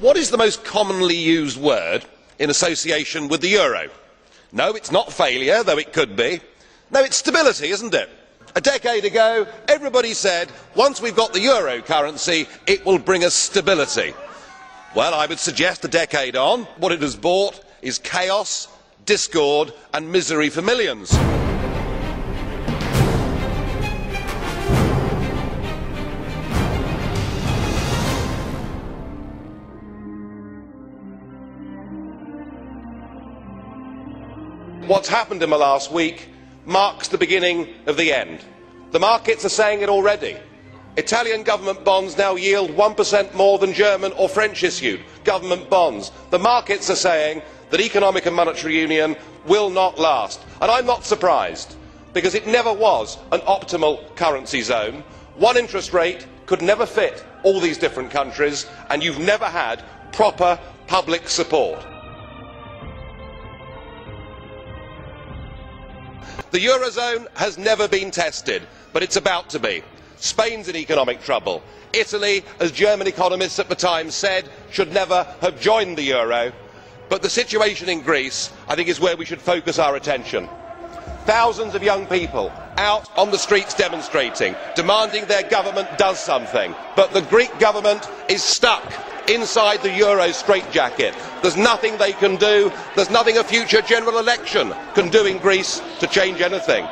What is the most commonly used word in association with the euro? No, it's not failure, though it could be. No, it's stability, isn't it? A decade ago, everybody said, once we've got the euro currency, it will bring us stability. Well, I would suggest a decade on, what it has brought is chaos, discord and misery for millions. What's happened in the last week marks the beginning of the end. The markets are saying it already. Italian government bonds now yield 1% more than German or French issued government bonds. The markets are saying that economic and monetary union will not last. And I'm not surprised, because it never was an optimal currency zone. One interest rate could never fit all these different countries, and you've never had proper public support. The eurozone has never been tested, but it's about to be. Spain's in economic trouble. Italy, as German economists at the time said, should never have joined the euro. But the situation in Greece, I think, is where we should focus our attention. Thousands of young people out on the streets demonstrating, demanding their government does something. But the Greek government is stuck inside the euro straitjacket. There's nothing they can do. There's nothing a future general election can do in Greece to change anything.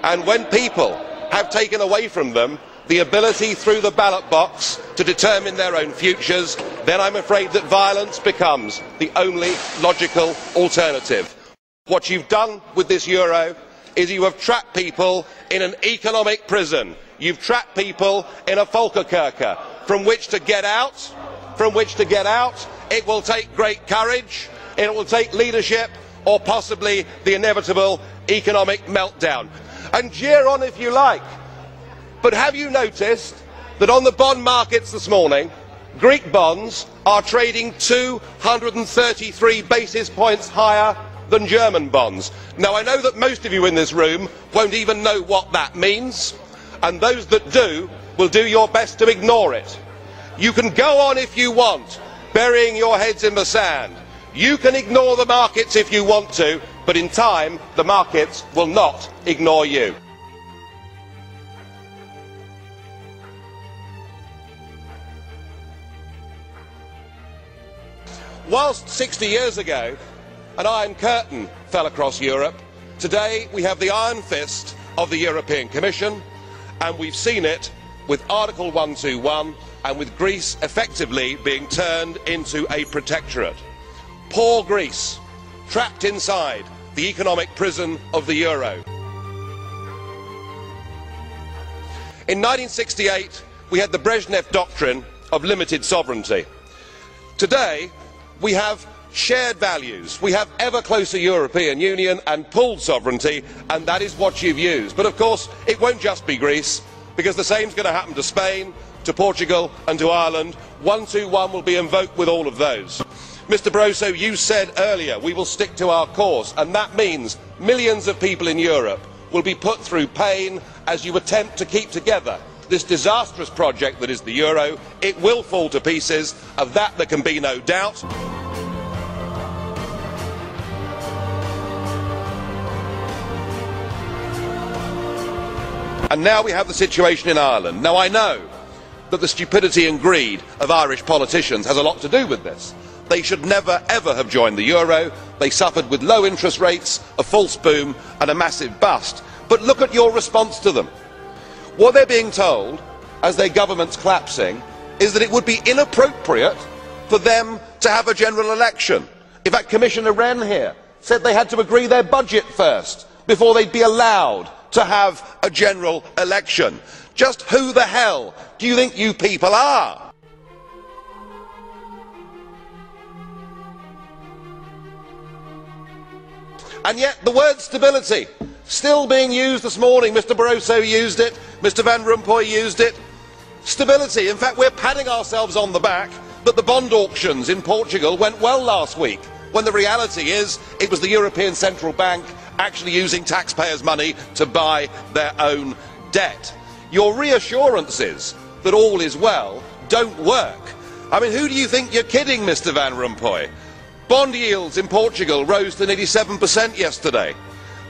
And when people have taken away from them the ability through the ballot box to determine their own futures, then I'm afraid that violence becomes the only logical alternative. What you've done with this euro is you have trapped people in an economic prison. You've trapped people in a Volkerkerker from which to get out. It will take great courage, it will take leadership, or possibly the inevitable economic meltdown. And jeer on if you like, but have you noticed that on the bond markets this morning, Greek bonds are trading 233 basis points higher than German bonds? Now, I know that most of you in this room won't even know what that means, and those that do will do your best to ignore it. You can go on if you want, burying your heads in the sand. You can ignore the markets if you want to, but in time the markets will not ignore you. Whilst 60 years ago an iron curtain fell across Europe, today we have the iron fist of the European Commission, and we've seen it with Article 121 and with Greece effectively being turned into a protectorate. Poor Greece, trapped inside the economic prison of the euro. In 1968 we had the Brezhnev doctrine of limited sovereignty. Today we have shared values, we have ever closer European Union and pooled sovereignty, and that is what you've used. But of course it won't just be Greece, because the same is going to happen to Spain, to Portugal and to Ireland. 121 will be invoked with all of those. Mr Barroso, you said earlier we will stick to our course, and that means millions of people in Europe will be put through pain as you attempt to keep together this disastrous project that is the euro. It will fall to pieces, of that there can be no doubt. And now we have the situation in Ireland. Now, I know that the stupidity and greed of Irish politicians has a lot to do with this. They should never ever have joined the euro. They suffered with low interest rates, a false boom and a massive bust. But look at your response to them. What they're being told, as their government's collapsing, is that it would be inappropriate for them to have a general election. In fact, Commissioner Wren here said they had to agree their budget first before they'd be allowed to have a general election. Just who the hell do you think you people are? And yet the word stability still being used this morning. Mr Barroso used it, Mr Van Rompuy used it. Stability. In fact, we're patting ourselves on the back that the bond auctions in Portugal went well last week, when the reality is it was the European Central Bank actually using taxpayers' money to buy their own debt. Your reassurances that all is well don't work. I mean, who do you think you're kidding, Mr Van Rompuy? Bond yields in Portugal rose to nearly 7% yesterday.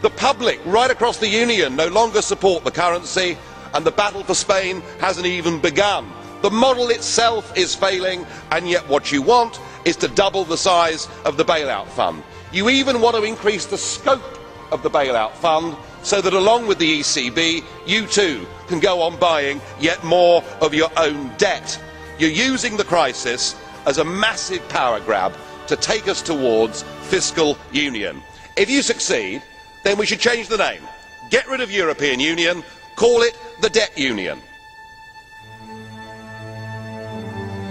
The public right across the Union no longer support the currency, and the battle for Spain hasn't even begun. The model itself is failing, and yet what you want is to double the size of the bailout fund. You even want to increase the scope of the bailout fund so that along with the ECB, you too can go on buying yet more of your own debt. You're using the crisis as a massive power grab to take us towards fiscal union. If you succeed, then we should change the name. Get rid of European Union, call it the Debt Union.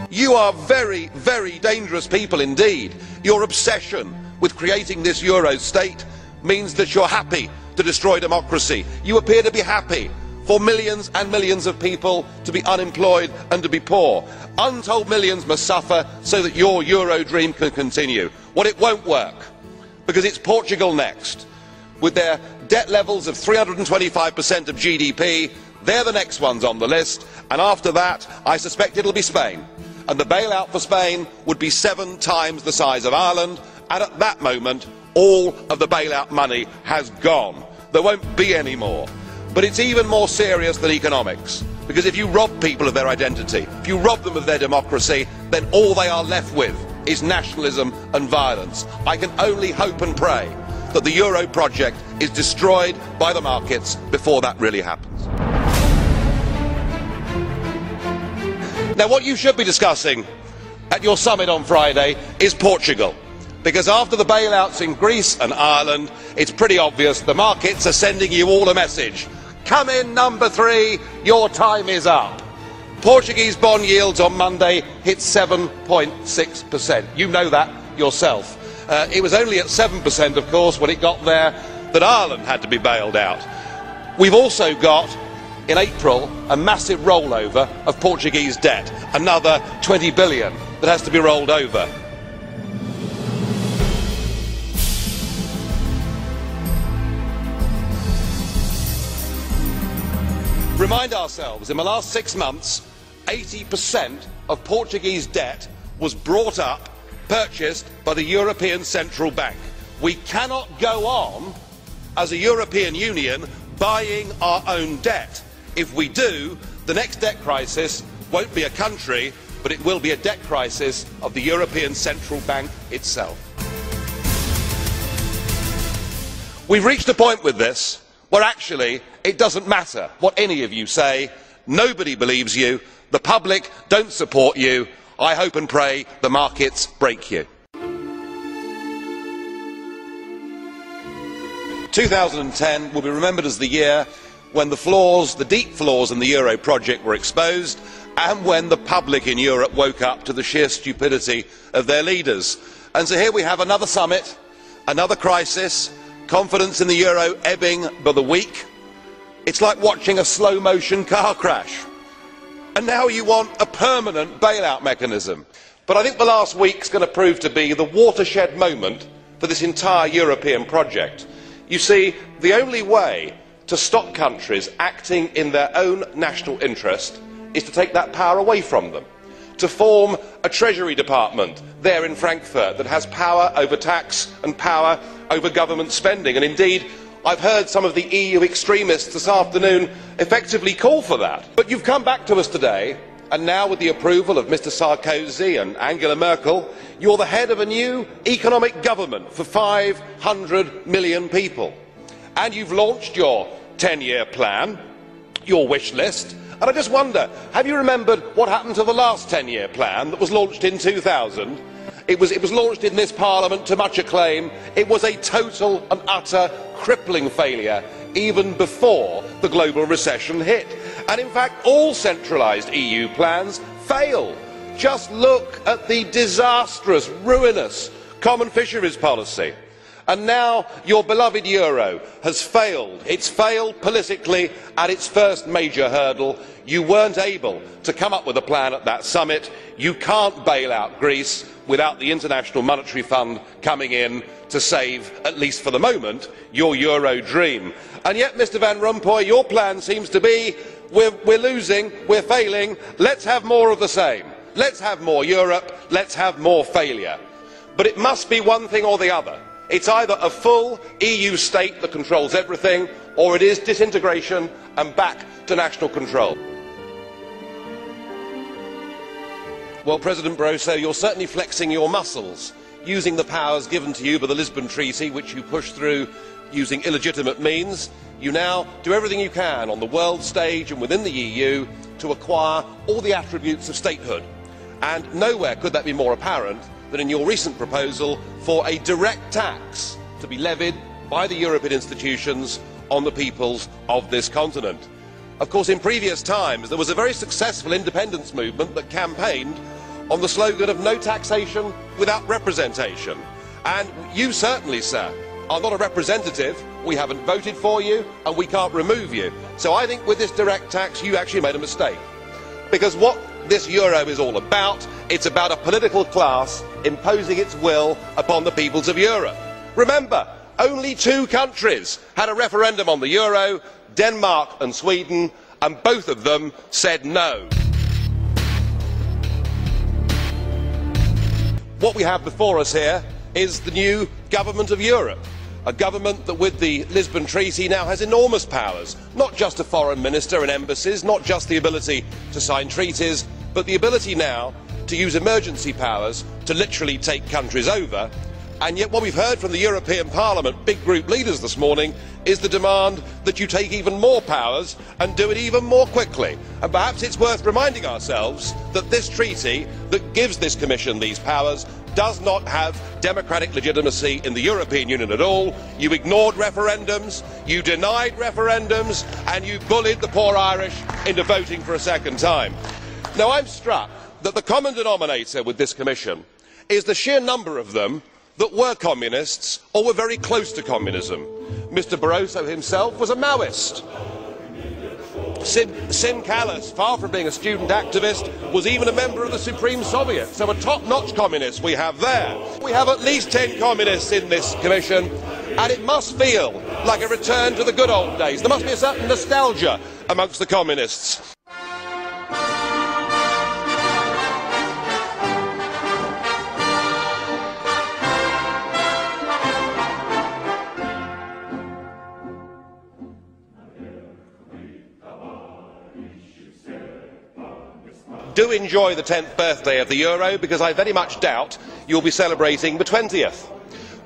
You are very, very dangerous people indeed. Your obsession with creating this Euro state means that you're happy to destroy democracy. You appear to be happy for millions and millions of people to be unemployed and to be poor. Untold millions must suffer so that your Euro dream can continue. Well, it won't work, because it's Portugal next. With their debt levels of 325% of GDP, they're the next ones on the list, and after that I suspect it'll be Spain. And the bailout for Spain would be 7 times the size of Ireland, and at that moment all of the bailout money has gone. There won't be any more. But it's even more serious than economics, because if you rob people of their identity, if you rob them of their democracy, then all they are left with is nationalism and violence. I can only hope and pray that the Euro project is destroyed by the markets before that really happens. Now, what you should be discussing at your summit on Friday is Portugal, because after the bailouts in Greece and Ireland, it's pretty obvious the markets are sending you all a message. Come in, number 3, your time is up. Portuguese bond yields on Monday hit 7.6%. You know that yourself. It was only at 7%, of course, when it got there that Ireland had to be bailed out. We've also got, in April, a massive rollover of Portuguese debt, another 20 billion that has to be rolled over. Remind ourselves, in the last 6 months, 80% of Portuguese debt was brought up, purchased by the European Central Bank. We cannot go on as a European Union buying our own debt. If we do, the next debt crisis won't be a country, but it will be a debt crisis of the European Central Bank itself. We've reached a point with this where actually it doesn't matter what any of you say. Nobody believes you. The public don't support you. I hope and pray the markets break you. 2010 will be remembered as the year when the flaws, the deep flaws in the Euro project were exposed, and when the public in Europe woke up to the sheer stupidity of their leaders. And so here we have another summit, another crisis, confidence in the euro ebbing by the week. It's like watching a slow-motion car crash. And now you want a permanent bailout mechanism. But I think the last week's going to prove to be the watershed moment for this entire European project. You see, the only way to stop countries acting in their own national interest is to take that power away from them, to form a Treasury Department there in Frankfurt that has power over tax and power over government spending. And indeed, I've heard some of the EU extremists this afternoon effectively call for that. But you've come back to us today, and now with the approval of Mr Sarkozy and Angela Merkel, you're the head of a new economic government for 500 million people. And you've launched your 10-year plan, your wish list. And I just wonder, have you remembered what happened to the last 10-year plan that was launched in 2000? It was launched in this Parliament to much acclaim. It was a total and utter crippling failure even before the global recession hit. And in fact, all centralised EU plans fail. Just look at the disastrous, ruinous common fisheries policy. And now your beloved euro has failed. It's failed politically at its first major hurdle. You weren't able to come up with a plan at that summit. You can't bail out Greece without the International Monetary Fund coming in to save, at least for the moment, your euro dream. And yet, Mr Van Rompuy, your plan seems to be we're losing, we're failing, let's have more of the same. let's have more Europe, let's have more failure. But it must be one thing or the other. It's either a full EU state that controls everything, or it is disintegration and back to national control. Well, President Barroso, you're certainly flexing your muscles, using the powers given to you by the Lisbon Treaty, which you pushed through using illegitimate means. You now do everything you can on the world stage and within the EU to acquire all the attributes of statehood. And nowhere could that be more apparent than in your recent proposal for a direct tax to be levied by the European institutions on the peoples of this continent. Of course, in previous times there was a very successful independence movement that campaigned on the slogan of no taxation without representation. And you certainly, sir, are not a representative. We haven't voted for you and we can't remove you. So I think with this direct tax you actually made a mistake. Because what this euro is all about, it's about a political class imposing its will upon the peoples of Europe. Remember, only 2 countries had a referendum on the euro, Denmark and Sweden, and both of them said no. What we have before us here is the new government of Europe, a government that with the Lisbon Treaty now has enormous powers, not just a foreign minister and embassies, not just the ability to sign treaties, but the ability now to use emergency powers to literally take countries over. And yet what we've heard from the European Parliament big group leaders this morning is the demand that you take even more powers and do it even more quickly. And perhaps it's worth reminding ourselves that this treaty that gives this Commission these powers does not have democratic legitimacy in the European Union at all. You ignored referendums, you denied referendums, and you bullied the poor Irish into voting for a second time. Now I'm struck that the common denominator with this Commission is the sheer number of them that were communists or were very close to communism. Mr Barroso himself was a Maoist. Sim Kallas, far from being a student activist, was even a member of the Supreme Soviet. So a top-notch communist we have there. We have at least 10 communists in this Commission, and it must feel like a return to the good old days. There must be a certain nostalgia amongst the communists. Do enjoy the 10th birthday of the euro, because I very much doubt you'll be celebrating the 20th.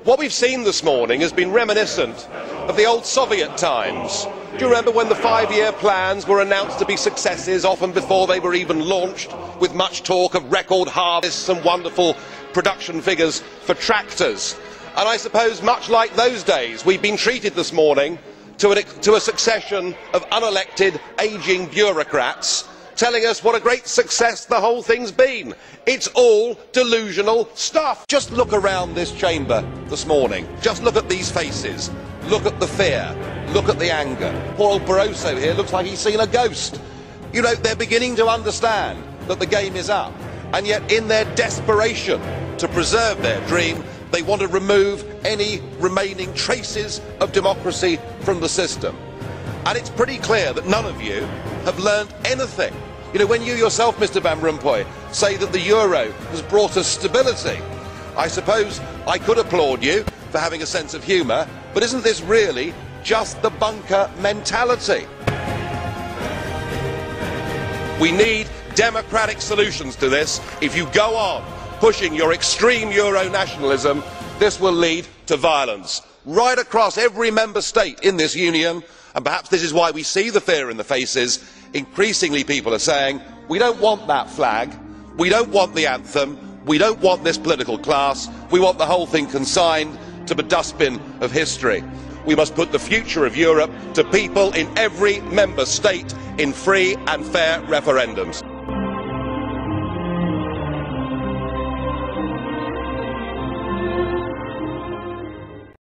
What we've seen this morning has been reminiscent of the old Soviet times. Do you remember when the 5-year plans were announced to be successes, often before they were even launched, with much talk of record harvests and wonderful production figures for tractors? And I suppose, much like those days, we've been treated this morning to a succession of unelected, ageing bureaucrats telling us what a great success the whole thing's been. It's all delusional stuff. Just look around this chamber this morning. Just look at these faces. Look at the fear. Look at the anger. Poor old Barroso here looks like he's seen a ghost. You know, they're beginning to understand that the game is up. And yet in their desperation to preserve their dream, they want to remove any remaining traces of democracy from the system. And it's pretty clear that none of you have learned anything. You know, when you yourself, Mr Van Rompuy, say that the euro has brought us stability, I suppose I could applaud you for having a sense of humour, but isn't this really just the bunker mentality? We need democratic solutions to this. If you go on pushing your extreme euro nationalism, this will lead to violence right across every member state in this union. And perhaps this is why we see the fear in the faces. Increasingly people are saying, we don't want that flag, we don't want the anthem, we don't want this political class, we want the whole thing consigned to the dustbin of history. We must put the future of Europe to people in every member state in free and fair referendums.